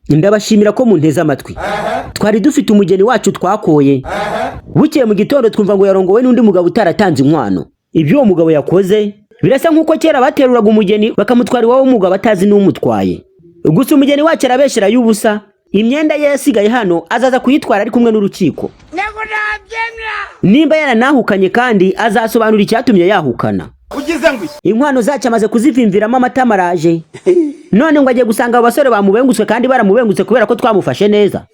ndabashimira ko munteze amatwi. Twari dufite umugeni wacu twakoye. Bukeye mu gitondo twumva ngo yarongowe n'undi mugabo utaratanze inkwano. Ibyo uwo mugabo yakoze birasa nkuko kera bateruraga umugeni bakamutwara iwabo umugabo atazi n'umutwaye. Gusa umugeni wacu arabeshera y'ubusa. Imyenda ye yasigaye hano azaza kuyitwara ari kumwe n'urukiko. Nimba yaranahukanye kandi azasobanura icyatumye yahukana. Inkwano zacu amaze kuzivimviramo amatamaraje. None ngo agiye gusanga abasore bamubengutse kandi baramubengutse kubera ko twamufashe neza.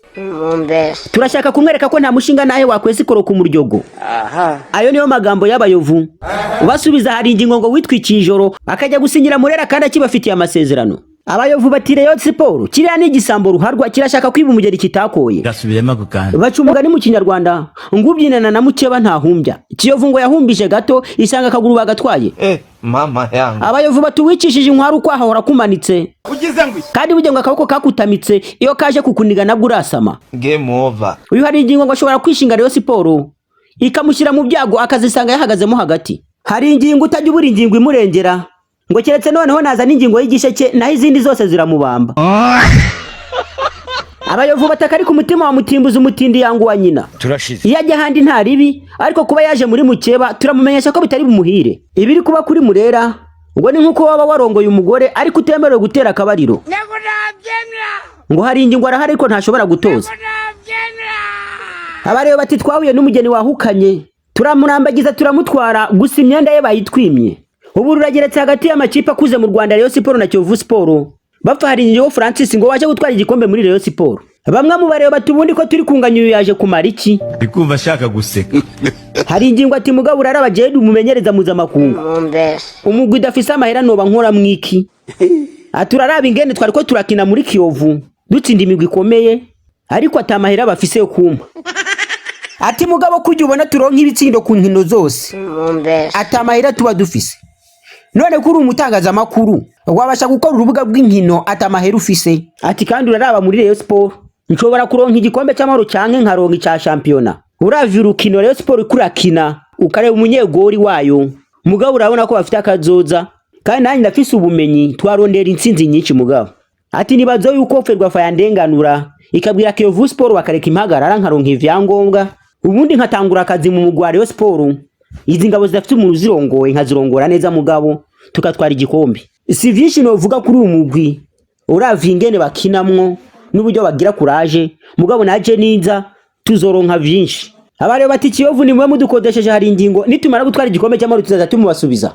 Turashaka kumwereka ko nta mushinga nahe wakwese ikoro ku muryogo. Ayo niyo magambo y'abayovu. Basubiza hari ingingo ngo witwikiye ijoro akajya gusinyira Murera kandi akibafitiye amasezerano. Abayovu bati Rayon Sport kiriya ni igisambo ruharwa kirashaka kwiba umugeri kitakoye. Gasubiremo gukanda. Bacumugani mu Kinyarwanda ngubyinana na mukeba ntahumbya. Kiyovu ngo yahumbije gato isanga akaguru bagatwaye. Mama yangu. Abayovu batuwicishije inkwaru kwahora kumanitse. Kandi bujye ngo akaboko kakutamitse iyo kaje kukuniga nabwo urasama. Game over. Uyu hari ingingo ngo ashobora kwishinga Rayon Sport ikamushyira mu byago akazisanga yahagazemo hagati. Hari ingingo utajya ubura ingingo imurengera. Ngo keretse noneho naza n'ingingo y'igisheke naho izindi zose ziramubamba. Abayovu bataka ari ku mutima wa mutimbuza umutindi yangu wa nyina. Turashize. Iyo ajya handi nta ribi ariko kuba yaje muri mukeba turamumenyesha ko bitari bumuhire. Ibiri kuba kuri Murera ngo ni nkuko waba warongoye umugore ariko utemerewe gutera akabariro. Ngo hari ingingo arahari ariko ntashobora gutoza. Abareo bati twahuye n'umugeni wahukanye turamurambagiza turamutwara gusa imyenda ye bayitwimye. Ubu rurageretse hagati y'amakipe akuze mu Rwanda Rayon Sport na Kiyovu Sport. Bapfa hari ingingo Francis ngo waje gutwara igikombe muri Rayon Sport. Bamwe mu bareo batubundi ko turi kunganya uyu yaje kumara iki? Bikumva shaka guseka. Hari ingingo ati mugabo uraraba jedu umumenyereza mpuzamakungu. Umugwi udafise amahera noba nkora mwiki. Aturaraba ingene twari ko turakina muri Kiyovu dutsinda imigwi ikomeye ariko atamahera bafise yo kumpa. Ati mugabo kujya ubona turonka ibitsindo ku nkino zose. Atamahera tuba dufise. None kuri umutangaza makuru wabasha gukora urubuga rw'inkino atamahera ufise. Ati kandi uraraba muri Rayon Sport nshobora kuronka igikombe cy'amahoro cyanke nkaronka icya championa. Uravye urukino Rayon Sport kurakina ukareba umunyegori wayo mugabo urabona ko bafite akazoza kandi nanjye ndafise ubumenyi twarondera intsinzi nyinshi mugabo. Ati nibazo yuko ferwa fa yandenganura ikabwira Kiyovu Sport bakareka impagarara nkaronka ivyangombwa ubundi nkatangura akazi mu mugwa Rayon Sport. Izi ngabo zidafite umuntu zirongoye nkazirongora neza mugabo tukatwara igikombe. Si vyinshi novuga kuri umugwi uravye ingene bakinamwo n'uburyo bagira courage mugabo naje ninza tuzoronka vyinshi. Abareo bati Kiyovu ni mwe mudukodesheje hari ingingo nitumara gutwara igikombe cy'amahoro tuzaza tumubasubiza.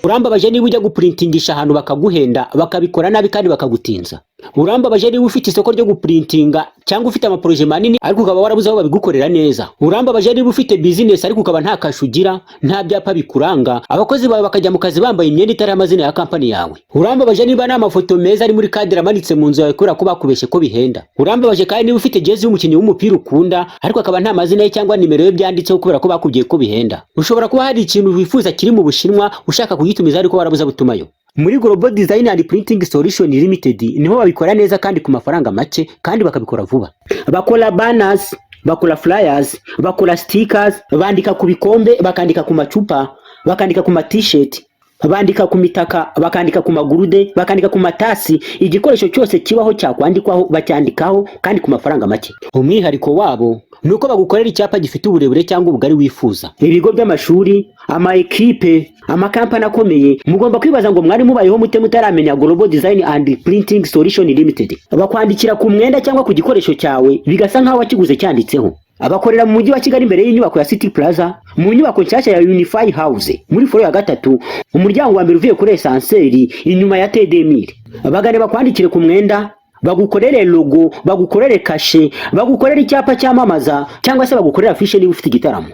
Urambabaje niba ujya guprintingisha ahantu bakaguhenda bakabikora nabi kandi bakagutinza. Urambabaje niba ufite isoko ryo guprintinga cyangwa ufite amaproje manini ariko ukaba warabuze aho babigukorera neza. Urambabaje niba ufite business ariko ukaba nta kashugira nta byapa bikuranga abakozi bawe bakajya mu kazi bambaye imyenda itari amazina ya company yawe. Urambabaje niba nta mafoto meza ari muri kadira amanitse mu nzu yawe kubera ko bakubeshye ko bihenda. Urambabaje kandi niba ufite jezi y'umukinnyi w'umupira ukunda ariko akaba nta mazina ye cyangwa nimero ye byanditseho kubera ko bakubwiye ko bihenda. Ushobora kuba hari ikintu wifuza kiri mu Bushinwa ushaka kugitumiza ariko warabuza butumayo. Muri Global Design and Printing Solution Limited niho babikora neza kandi ku mafaranga make kandi bakabikora vuba. Bakora banners, bakora flyers, bakora stickers, bandika ku bikombe, bakandika ku macupa, bakandika ku t-shirt, bandika ku mitaka, bakandika ku magurude, bakandika ku matasi, igikoresho cyose kibaho cyakwandikwaho bacyandikaho kandi ku mafaranga make. Umwihariko wabo nuko bagukorera icyapa gifite uburebure cyangwa ubugari wifuza. Ibigo by'amashuri, ama equipe, amakampani akomeye mugomba kwibaza ngo mwari mubayeho mute mutaramenya Global Design and Printing Solution Limited. Bakwandikira ku mwenda cyangwa ku gikoresho cyawe bigasa nkaho wakiguze cyanditseho. Abakorera mu mujyi wa Kigali imbere y'inyubako ya City Plaza mu nyubako nshyashya ya Unify House muri foro ya gatatu umuryango wa mbere uvuye kuri Esanseri inyuma ya TDMIR. Abagane bakwandikire ku mwenda bagukorere logo, bagukorere kashe, bagukorere icyapa cyamamaza cyangwa se bagukorera afishe niba ufite igitaramo.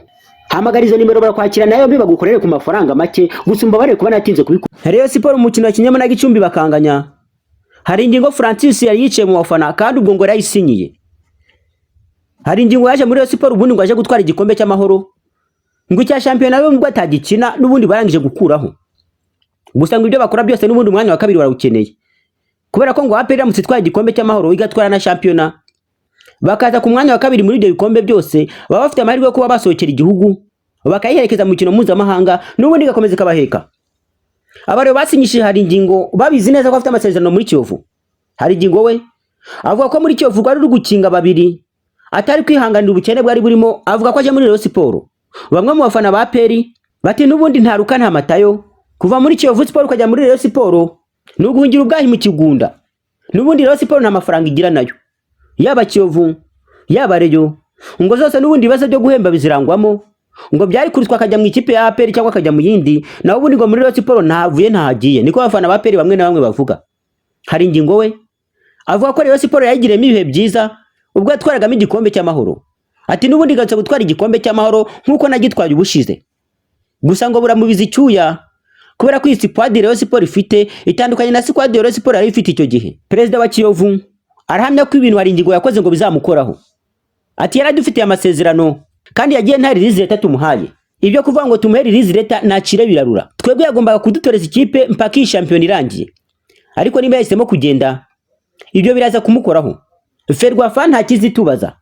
Hamagarizo nimero barakwakira nayo mbi bagukorere ku mafaranga make gusumba bare kuba natinze kubikora. Rayon Sport umukino wa Kinyama na Gicumbi bakanganya. Hari ingingo Francis yari yicaye mu bafana kandi ubwo ngo yayisinyiye. Hari ingingo yaje muri Rayon Sport ubundi ngo aje gutwara igikombe cy'amahoro. Ngo cya champion nawe ngo atagikina n'ubundi barangije gukuraho. Gusa ngo ibyo bakora byose n'ubundi umwanya wa kabiri barawukeneye. Kubera ko ngo APR mutitwaye igikombe cy'amahoro igatwara na championa bakaza ku mwanya wa kabiri muri ibyo bikombe byose baba bafite amahirwe yo kuba basohokera igihugu bakayiherekeza mu mukino mpuzamahanga n'ubundi gakomeza kabaheka. Abareo basinyishije hari ingingo babizi neza ko bafite amasezerano muri Kiyovu. hari ingingo we avuga ko muri Kiyovu ari gukinga babiri atari kwihanganira ubukene bwari burimo, avuga ko aje muri Rayon Sport. Bamwe mu bafana ba APR bati n'ubundi ntaruka nta matayo kuva muri Kiyovu Sport ukajya muri Rayon Sport n'uguhungira ubwahi mu kigunda. N'ubundi Rayon Sport nta mafaranga igira nayo, yaba Kiyovu yaba Rayon ngo zose n'ubundi bibazo byo guhemba bizirangwamo, ngo byari kurutwa akajya mu ikipe ya APR cyangwa akajya mu yindi, naho ubundi ngo muri Rayon Sport ntavuye ntahagiye. Niko abafana ba APR bamwe na bamwe bavuga. Hari ingingo we avuga ko Rayon Sport yayigiremo ibihe byiza ubwo yatwaragamo igikombe cy'amahoro, ati n'ubundi gatse gutwara igikombe cy'amahoro nkuko nagitwaye ubushize. Gusa ngo buramubiza icyuya kubera ko squad Rayon Sport ifite itandukanye na squad Rayon Sport yari ifite icyo gihe. Perezida wa Kiyovu arahamya ko ibintu hari ingingo yakoze ngo bizamukoraho, ati yaradufitiye amasezerano kandi yagiye nta release leta tumuhaye. Ibyo kuvuga ngo tumuhe release leta nacire birarura, twebwe yagombaga kudutoreza ikipe mpaka iyi champion irangiye, ariko niba yahisemo kugenda ibyo biraza kumukoraho. Ferwafa nta kizitubaza,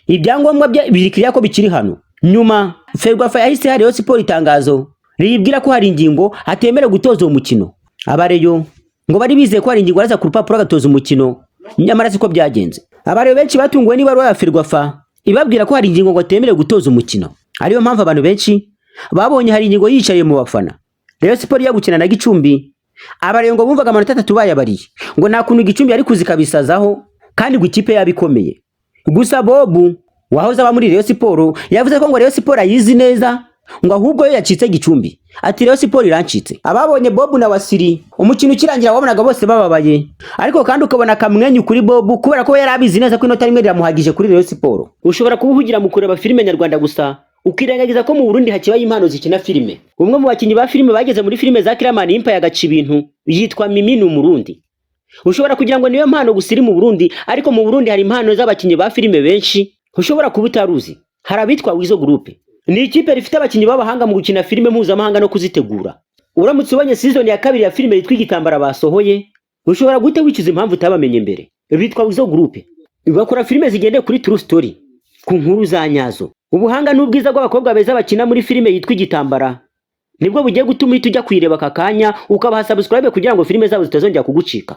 ibyangombwa bye birikiriya ko bikiri hano. Nyuma Ferwafa yahise hari Rayon Sport itangazo riyibwira ko hari ingingo atemere gutoza uwo mukino. Abareyo ngo bari bizeye ko hari ingingo araza ku rupapuro agatoza umukino, nyamara siko byagenze. Abareyo benshi batunguwe n'ibaruwa ya Ferwafa ibabwira ko hari ingingo ngo atemere gutoza umukino. Ariyo mpamvu abantu benshi babonye hari ingingo yicaye mu bafana. Rayon Sport ya gukina na Gicumbi, abareyo ngo bumvaga amanota 3 bayabariye, ngo nta kuntu Gicumbi yari kuzikabisazaho kandi ngo ikipe yabikomeye. Gusa Bobu wahoze aba muri Rayon Sport yavuze ko ngo Rayon Sport ayizi neza, ngo ahubwo yo yacitse Gicumbi, ati Rayon Sport irancitse. Ababonye Bobu na Wasiri umukino ukirangira wabonaga bose bababaye, ariko kandi ukabona kamwenyu kuri Bobu kubera ko yari abizi neza ko inota rimwe riramuhagije kuri Rayon Sport. Ushobora kubuhugira mu kureba filime nyarwanda gusa ukirengagiza ko mu Burundi hakibaye impano zikina filime. Umwe mu bakinyi ba filime bageze muri filime za Kiramani Impa yagaca ibintu yitwa Mimi n'umurundi. Ushobora kugira ngo niyo mpano gusiri mu Burundi, ariko mu Burundi hari impano z'abakinyi ba filime benshi ushobora kuba utaruzi. Hari abitwa Wizo Group, ni ikipe rifite abakinyi b'abahanga mu gukina filime mpuzamahanga no kuzitegura. Uramutse ubonye season ya 2 ya filime yitwa Igitambara basohoye, ushobora gute wikiza impamvu utabamenye mbere. Bitwa Wizo Group, bakora filime zigendeye kuri true story, ku nkuru za nyazo. Ubuhanga n'ubwiza bw'abakobwa beza bakina muri filime yitwa Igitambara nibwo bugiye gutuma uhita ujya kwireba kakanya ukabaha subscribe kugira ngo filime zabo zitazongera kugucika.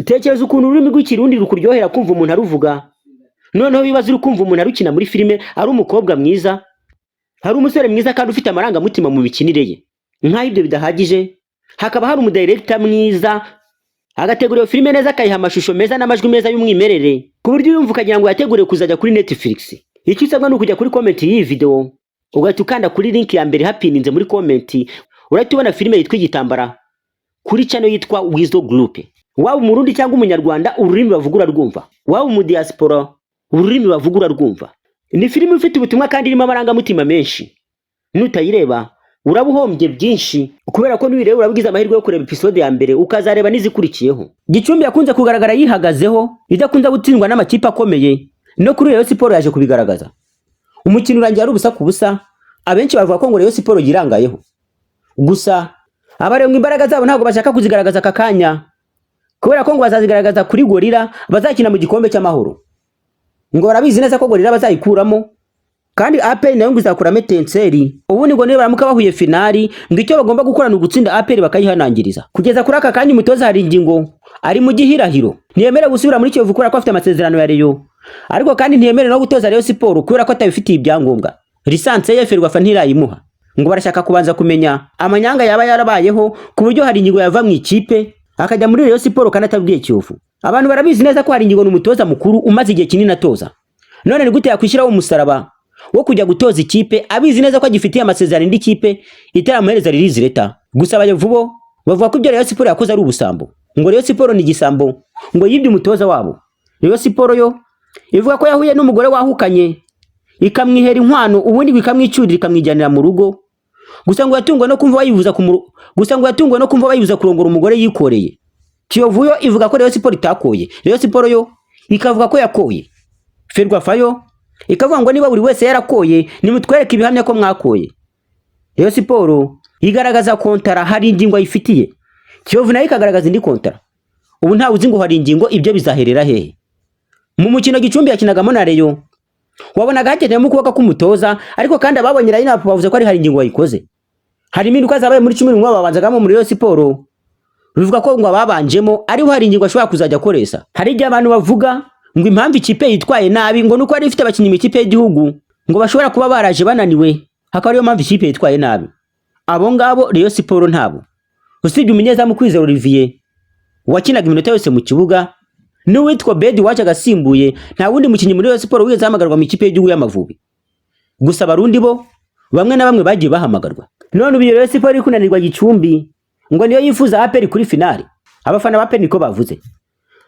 Tekereza ukuntu ururimi rw'ikirundi rukuryohera kumva umuntu aruvuga, noneho bibaza uri kumva umuntu arukina muri filime ari umukobwa mwiza, hari umusore mwiza kandi ufite amarangamutima mu mikinire ye. Nk'aho ibyo bidahagije, hakaba hari umudirector mwiza agategura iyo filime neza, akayiha amashusho meza n'amajwi meza y'umwimerere ku buryo yumva ukagira ngo yategure kuzajya kuri Netflix. Icyo usabwa ni ukujya kuri comment y'iyi video ugahita ukanda kuri link ya mbere hapininze muri comment, urahita ubona filime yitwa Igitambara kuri channel yitwa Wizo Group. Waba umurundi cyangwa umunyarwanda ururimi bavugura rwumva, waba mu diaspora ururimi bavugura rwumva. Ni filime ifite ubutumwa kandi irimo amarangamutima menshi. Nutayireba urabuhombye byinshi kubera ko nuyireba urabigize amahirwe yo kureba episode ya mbere ukazareba n'izikurikiyeho. Gicumbi yakunze kugaragara yihagazeho, idakunze gutsindwa n'amakipe akomeye, no kuri Rayon Sport yaje kubigaragaza. Umukino urangiye ari ubusa ku busa, abenshi bavuga ko ngo Rayon Sport yirangayeho. Gusa abareyo imbaraga zabo ntabwo bashaka kuzigaragaza kakanya, kubera ko ngo bazazigaragaza kuri Gorilla bazakina mu gikombe cy'amahoro. Ngo barabizi neza ko Gorilla bazayikuramo, kandi APR nayo ngo izakuramo Etincelle. Ubundi ngo niba baramuka bahuye finali, ngo icyo bagomba gukora ni ugutsinda APR bakayihanangiriza. Kugeza kuri aka kanya umutoza hari ingingo ari mu gihirahiro, ntiyemere gusubira muri Kiyovu kubera ko afite amasezerano ya Rayon, ariko kandi ntiyemere no gutoza Rayon Sport kubera ko atabifitiye ibyangombwa. Lisanse ye Ferwafa ntirayimuha. Ngo barashaka kubanza kumenya amanyanga yaba yarabayeho ku buryo hari ingingo yava mu ikipe akajya muri Rayon Sport kandi atabwiye Kiyovu. Abantu barabizi neza ko hari ingingo n'umutoza mukuru umaze igihe kinini atoza. None ni gute yakwishyiraho umusaraba wo kujya gutoza ikipe abizi neza ko agifitiye amasezerano indi kipe itaramuhereza release leta? Gusa abayevubo bavuga ko ibyo Rayon Sport yakoze ari ubusambo. Ngo Rayon Sport ni igisambo, ngo yibye umutoza wabo. Rayon Sport yo ivuga ko yahuye n'umugore wahukanye ikamwihera inkwano, ubundi bikamwicurira ikamwijyanira mu rugo. Gusa ngo yatungwa no kumva bayibuza kurongora umugore yikoreye. Kiyovu yo ivuga ko Rayon Sport itakoye. Rayon Sport yo ikavuga ko yakoye. Ferwafa yo ikavuga ngo niba buri wese yarakoye nimutwereke ibihamya ko mwakoye. Rayon Sport igaragaza kontara hari ingingo ayifitiye, Kiyovu nayo ikagaragaza indi kontara. Ubu nta uzi ngo hari ingingo ibyo bizaherera hehe. Mu mukino Gicumbi yakinagamo na Rayon wabonaga hakeneyemo ukuboko k'umutoza, ariko kandi ababonye line-up bavuze ko ari hari ingingo wayikoze. Hari impinduka zabaye muri 11 babanzagamo muri Rayon Sport ruvuga ko ngo ababanjemo ariho hari ingingo ashobora kuzajya akoresha. Hari igihe abantu bavuga ngo impamvu ikipe yitwaye nabi ngo nuko ari ifite abakinnyi mu ikipe y'igihugu ngo bashobora kuba baraje bananiwe, hakaba ariyo mpamvu ikipe yitwaye nabi. Abo ngabo Rayon Sport ntabo. Usibye umunyezamu Kwizera Olivier wakinaga iminota yose mu kibuga, n'uwitwa Bedi waje agasimbuye, nta wundi mukinnyi muri Rayon Sport wigeze ahamagarwa mu ikipe y'igihugu y'Amavubi. Gusa abarundi bo bamwe na bamwe bagiye bahamagarwa. None ubu Rayon Sport iri kunanirwa Gicumbi ngo niyo yifuza APR kuri finali. Abafana ba APR niko bavuze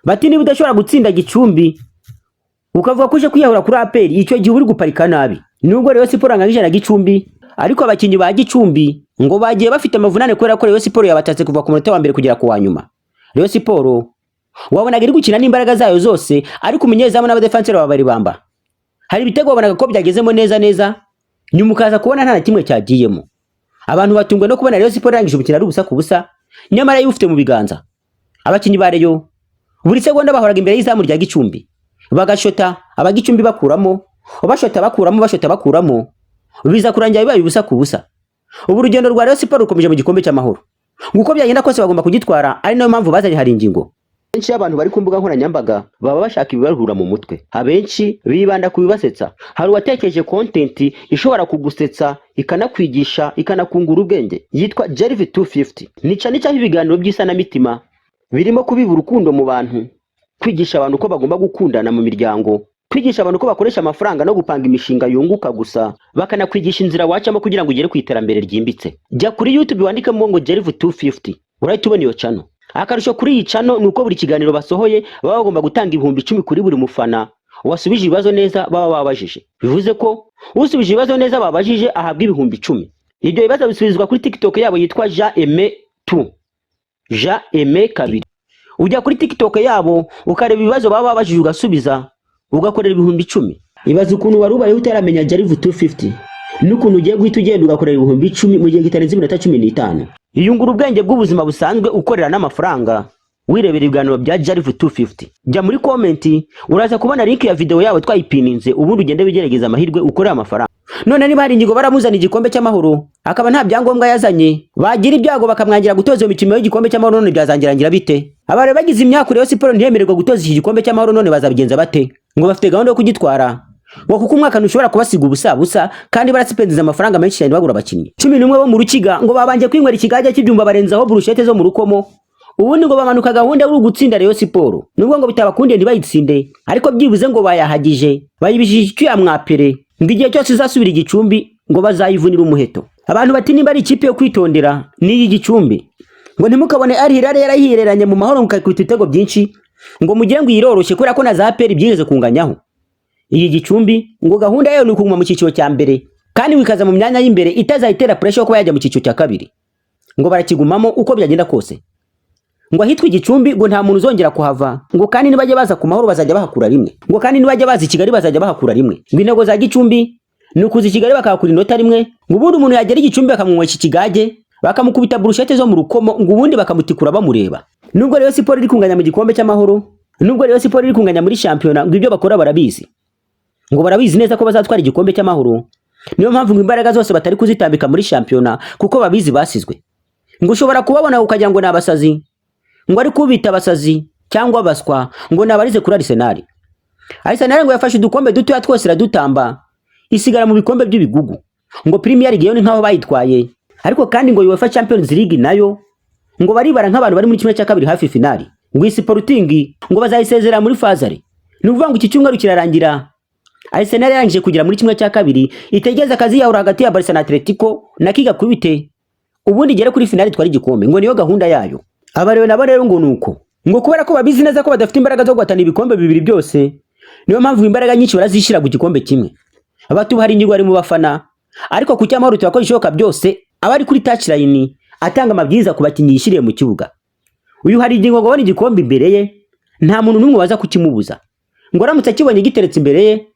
bati niba udashobora gutsinda Gicumbi ukavuga kuje kwiyahura kuri APR, icyo gihe uri guparika nabi. Nubwo Rayon Sport anganyije na Gicumbi, ariko abakinnyi ba Gicumbi ngo bagiye bafite amavunane kubera ko Rayon Sport yabatatse kuva ku munota wa mbere kugera ku wa nyuma. Rayon Sport wabonaga iri gukina n'imbaraga zayo zose, ariko umunyezamu n'abadefenseur babari bamba. Hari ibitego wabonaga ko byagezemo neza, nyuma ukaza kubona nta na kimwe cyagiyemo. Abantu batungwe no kubona Rayon Sport irangije ubukina ari ubusa ku busa, nyamara yufite mu biganza. Abakinnyi ba Rayon buri segonda bahoraga imbere y'izamu rya Gicumbi, bagashota abagicumbi bakuramo, bashota bakuramo, biza kurangira bibaye ubusa ku busa. Ubu urugendo rwa Rayon Sport rukomeje mu gikombe cy'amahoro. Nguko byagenda kose bagomba kugitwara, ari nayo mpamvu bazanye hari ingingo. Benshi abantu bari ku mbuga nkoranyambaga baba bashaka ibibaruhura mu mutwe. Abenshi bibanda ku bibasetsa. Hari uwatekereje content ishobora kugusetsa, ikanakwigisha, ikanakungura ubwenge, yitwa Jervy 250. Nica ibiganiro by'isanamitima birimo kubiba urukundo mu bantu, kwigisha abantu ko bagomba gukundana mu miryango, kwigisha abantu ko bakoresha amafaranga no gupanga imishinga yunguka gusa, bakanakwigisha inzira wacamo kugira ngo ugere ku iterambere ryimbitse. Jya kuri YouTube wandikamo ngo Jervy 250 urahita ubona iyo channel. Akarusho kuri iyi channel nuko buri kiganiro basohoye baba bagomba gutanga ibihumbi 10 kuri buri mufana wasubije ibibazo neza baba babajije. Bivuze ko usubije ibibazo neza babajije ahabwa ibihumbi 10. Ibyo bibazo bisubizwa kuri TikTok yabo yitwa Jean Aimé 2. Jean Aimé 2. Ujya kuri TikTok yabo ukareba ibibazo baba babajije ugasubiza, ugakorera ibihumbi 10. Ibaza ukuntu wari ubayeho utaramenya Jervy 250 n'ukuntu ugiye guhita ugenda ugakorera ibihumbi 10 mu gihe kitarenze iminota 15. Iyungura ubwenge bw'ubuzima busanzwe ukorera n'amafaranga wirebera ibiganiro bya Jervy 250. Jya muri comment uraza kubona link ya video yawe twayipininze, ubundi ugende bigerageza amahirwe ukorera amafaranga. None niba hari ingingo baramuzana igikombe cy'amahoro akaba nta byangombwa yazanye, bagira ibyago bakamwangira gutoza iyo mikino y'igikombe cy'amahoro, none byazangirangira bite? Abare bagize imyaka Rayon Sport ntiyemererwa gutoza iki gikombe cy'amahoro, none bazabigenza bate? Ngo bafite gahunda yo kugitwara ngo kuko umwaka ntushobora kubasiga ubusa kandi barasipendiza amafaranga menshi cyane bagura abakinnyi 11 bo mu Rukiga ngo babanje kwinywera ikigage cy'ibyumba barenzaho brushete zo mu Rukomo, ubundi ngo bamanuka gahunda yo gutsinda Rayon Sport. Nubwo ngo bitabakundiye ntibayitsinde, ariko byibuze ngo bayahagije, bayibishije icyo yamwapere ngo igihe cyose izasubira Igicumbi ngo bazayivunira umuheto. Abantu bati nimba ari ikipe yo kwitondera n'iyi Gicumbi, ngo ntimukabone Al Hilal yarahireranye mu mahoro mukakubita ibitego byinshi ngo mugire ngo yiroroshye kubera ko na za APR byigeze kunganyaho. Iyi Gicumbi ngo gahunda yayo ni ukuguma mu cyiciro cya mbere kandi wikaza mu myanya y'imbere itazayitera pressure yo kuba yajya mu cyiciro cya kabiri. Ngo barakigumamo uko byagenda kose. Ngo ahitwa Igicumbi ngo nta muntu uzongera kuhava, ngo kandi nibajye baza ku mahoro bazajya bahakura rimwe, ngo kandi nibajye baza i Kigali bazajya bahakura rimwe. Ngo intego za Gicumbi ni ukuza i Kigali bakahakura inota rimwe, ngo ubundi umuntu yagera Igicumbi bakamwwa iki kigage bakamukubita brushete zo mu Rukomo, ngo ubundi bakamutikura bamureba. Nubwo Rayon Sport iri kunganya mu gikombe cy'amahoro, nubwo Rayon Sport iri kunganya muri championnat, ngo ibyo bakora barabizi. Ngo barabizi neza ko bazatwara igikombe cy'amahoro, niyo mpamvu ngo imbaraga zose batari kuzitambika muri championnat kuko babizi basizwe. Ngo ushobora kubabona ukagira ngo nabasazi, ngo ari kubita abasazi cyangwa baswa, ngo nabarize kuri Arsenal. Arsenal ngo yafashe udukombe duto twose iradutamba isigara mu bikombe by'ibigugu. Ngo Premier League yo ni nkaho bayitwaye, ariko kandi ngo UEFA Champions League nayo ngo baribara nk'abantu bari muri kimwe cya kabiri hafi finali. Ngo Sporting ngo bazayisezera muri fazare. Ni ukuvuga ngo iki cyumweru kirarangira Arsenal yarangije kugera muri kimwe cya kabiri, itegeza akazi yahura hagati ya Barca na Atletico na kiga kubite, ubundi igere kuri finali twari igikombe. Ngo niyo gahunda yayo. Abarewe nabo rero ngo nuko, ngo kubera ko babizi neza ko badafite imbaraga zo guhatana ibikombe bibiri byose, niyo mpamvu imbaraga nyinshi barazishira ku gikombe kimwe. Abatu hari inyigo ari mu bafana, ariko ku cyamahoro tubakora ishoka byose, abari kuri touchline atanga amabwiriza ku bakinnyi yishiriye mu kibuga. Uyu hari ingingo ngo bone igikombe imbere ye, nta muntu numwe waza kukimubuza. Ngo aramutse akibonye giteretse imbere ye,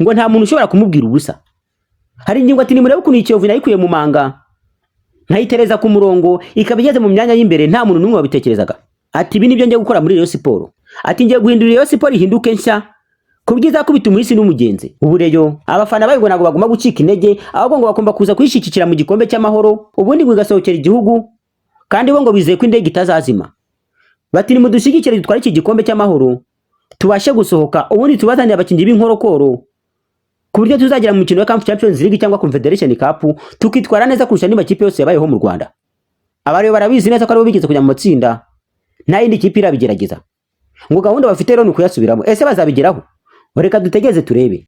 ngo nta muntu ushobora kumubwira ubusa. Hari ingingo ati nimurebe ukuntu Kiyovu nayikuye mu manga nkayitereza ku murongo ikaba igeze mu myanya y'imbere, nta muntu numwe wabitekerezaga. Ati ibi nibyo ngiye gukora muri Rayon Sport. Ati ngiye guhindura Rayon Sport ihinduke nshya kubwiza ko bitumuhisi n'umugenzi. Ubu rero abafana bayo ngo nago bagomba gucika intege, ahubwo ngo bakomba kuza kwishikikira mu gikombe cy'amahoro, ubundi ngo igasohokera igihugu, kandi bo ngo bizeye ko indege itazazima. bati ni mudushyigikire dutware iki gikombe cy'amahoro tubashe gusohoka ubundi tubazanire abakinnyi b'inkorokoro ku buryo tuzagera mu mukino wa CAF Champions League cyangwa Confederation Cup tukitwara neza kurusha andi makipe yose yabayeho mu Rwanda. Abariyo barabizi neza ko aribo bigeze kujya mu matsinda nta yindi kipe irabigerageza ngo gahunda bafite rero ni kuyasubiramo. Ese bazabigeraho? Reka dutegereze turebe.